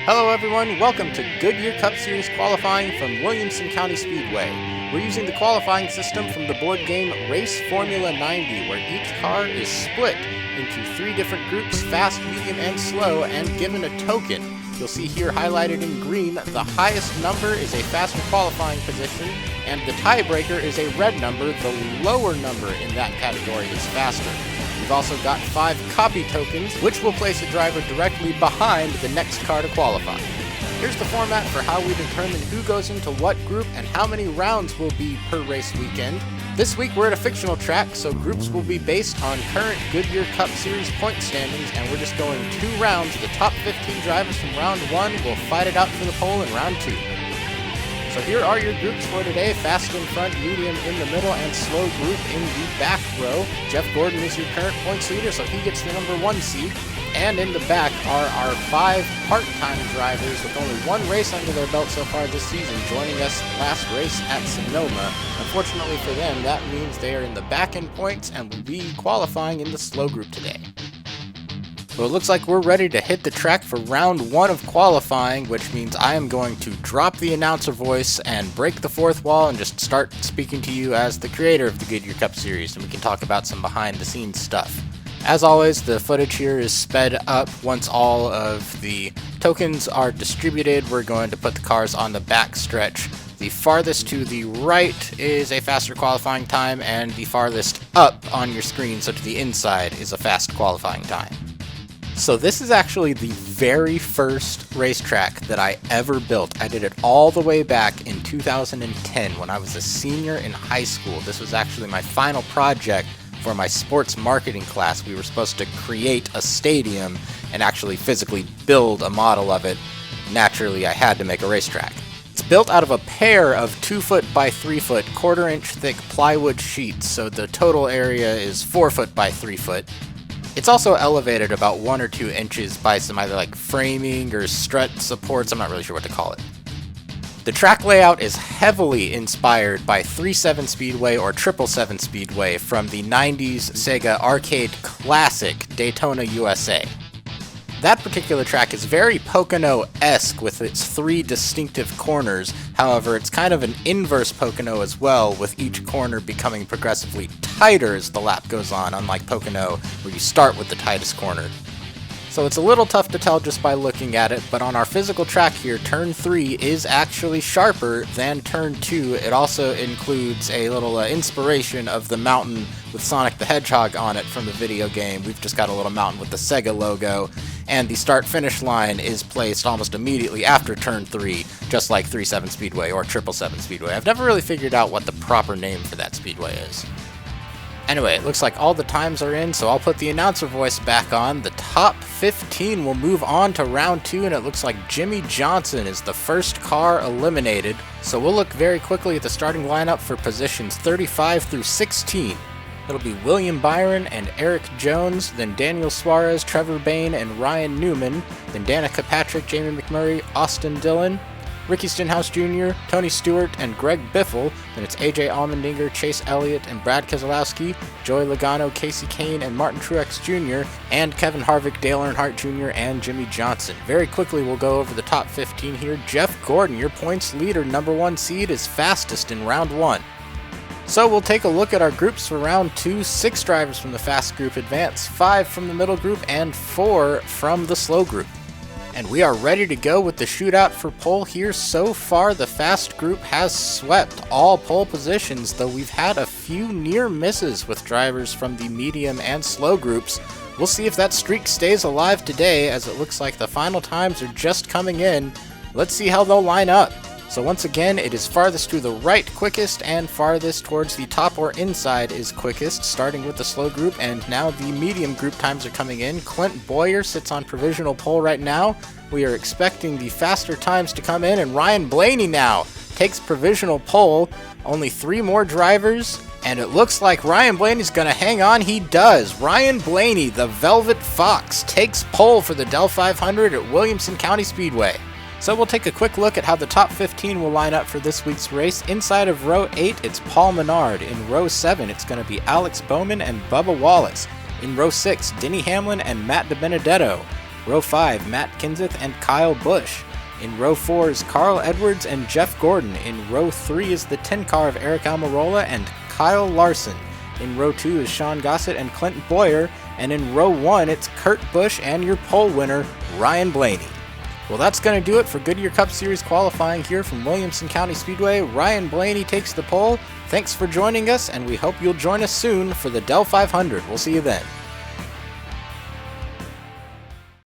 Hello everyone, welcome to Goodyear Cup Series qualifying from Williamson County Speedway. We're using the qualifying system from the board game Race Formula 90, where each car is split into 3 different groups, fast, medium, and slow, and given a token. You'll see here highlighted in green, the highest number is a faster qualifying position, and the tiebreaker is a red number. The lower number in that category is faster. We've also got 5 copy tokens, which will place a driver directly behind the next car to qualify. Here's the format for how we determine who goes into what group and how many rounds will be per race weekend. This week we're at a fictional track, so groups will be based on current Goodyear Cup Series point standings, and we're just going 2 rounds. The top 15 drivers from round 1 will fight it out for the pole in round 2. So here are your groups for today: fast in front, medium in the middle, and slow group in the back row. Jeff Gordon is your current points leader, so he gets the number 1 seed. And in the back are our 5 part-time drivers with only 1 race under their belt so far this season, joining us last race at Sonoma. Unfortunately for them, that means they are in the back in points and will be qualifying in the slow group today. So it looks like we're ready to hit the track for round 1 of qualifying, which means I am going to drop the announcer voice and break the 4th wall and just start speaking to you as the creator of the Goodyear Cup Series, and we can talk about some behind-the-scenes stuff. As always, the footage here is sped up. Once all of the tokens are distributed, we're going to put the cars on the back stretch. The farthest to the right is a faster qualifying time, and the farthest up on your screen, so to the inside, is a fast qualifying time. So this is actually the very first racetrack that I ever built. I did it all the way back in 2010 when I was a senior in high school. This was actually my final project for my sports marketing class. We were supposed to create a stadium and actually physically build a model of it. Naturally, I had to make a racetrack. It's built out of a pair of 2-foot by 3-foot, 1/4-inch thick plywood sheets, so the total area is 4-foot by 3-foot. It's also elevated about 1 or 2 inches by some either like framing or strut supports. I'm not really sure what to call it. The track layout is heavily inspired by 3/7 Speedway or 777 Speedway from the 90s Sega arcade classic Daytona USA. That particular track is very Pocono-esque with its 3 distinctive corners. However, it's kind of an inverse Pocono as well, with each corner becoming progressively tighter as the lap goes on, unlike Pocono, where you start with the tightest corner. So it's a little tough to tell just by looking at it, but on our physical track here, turn 3 is actually sharper than turn 2. It also includes a little inspiration of the mountain with Sonic the Hedgehog on it from the video game. We've just got a little mountain with the Sega logo, and the start-finish line is placed almost immediately after turn 3, just like 3/7 Speedway or 777 Speedway. I've never really figured out what the proper name for that speedway is. Anyway, it looks like all the times are in, so I'll put the announcer voice back on. The top 15 will move on to round 2, and it looks like Jimmy Johnson is the first car eliminated. So we'll look very quickly at the starting lineup for positions 35 through 16. It'll be William Byron and Eric Jones, then Daniel Suarez, Trevor Bain, and Ryan Newman, then Danica Patrick, Jamie McMurray, Austin Dillon, Ricky Stenhouse Jr., Tony Stewart, and Greg Biffle. Then it's AJ Allmendinger, Chase Elliott, and Brad Keselowski, Joey Logano, Casey Kane, and Martin Truex Jr., and Kevin Harvick, Dale Earnhardt Jr., and Jimmy Johnson. Very quickly, we'll go over the top 15 here. Jeff Gordon, your points leader, number 1 seed, is fastest in round 1. So we'll take a look at our groups for round 2. 6 drivers from the fast group advance, 5 from the middle group, and 4 from the slow group. And we are ready to go with the shootout for pole here. So far, the fast group has swept all pole positions, though we've had a few near misses with drivers from the medium and slow groups. We'll see if that streak stays alive today, as it looks like the final times are just coming in. Let's see how they'll line up. So once again, it is farthest to the right quickest, and farthest towards the top or inside is quickest, starting with the slow group, and now the medium group times are coming in. Clint Boyer sits on provisional pole right now. We are expecting the faster times to come in, and Ryan Blaney now takes provisional pole. Only 3 more drivers, and it looks like Ryan Blaney's going to hang on. He does. Ryan Blaney, the Velvet Fox, takes pole for the Dell 500 at Williamson County Speedway. So we'll take a quick look at how the top 15 will line up for this week's race. Inside of row 8, it's Paul Menard. In row 7, it's going to be Alex Bowman and Bubba Wallace. In row 6, Denny Hamlin and Matt DiBenedetto. Row 5, Matt Kenseth and Kyle Busch. In row 4 is Carl Edwards and Jeff Gordon. In row 3 is the 10 car of Eric Almirola and Kyle Larson. In row 2 is Sean Gossett and Clint Boyer. And in row 1, it's Kurt Busch and your pole winner, Ryan Blaney. Well, that's going to do it for Goodyear Cup Series qualifying here from Williamson County Speedway. Ryan Blaney takes the pole. Thanks for joining us, and we hope you'll join us soon for the Dell 500. We'll see you then.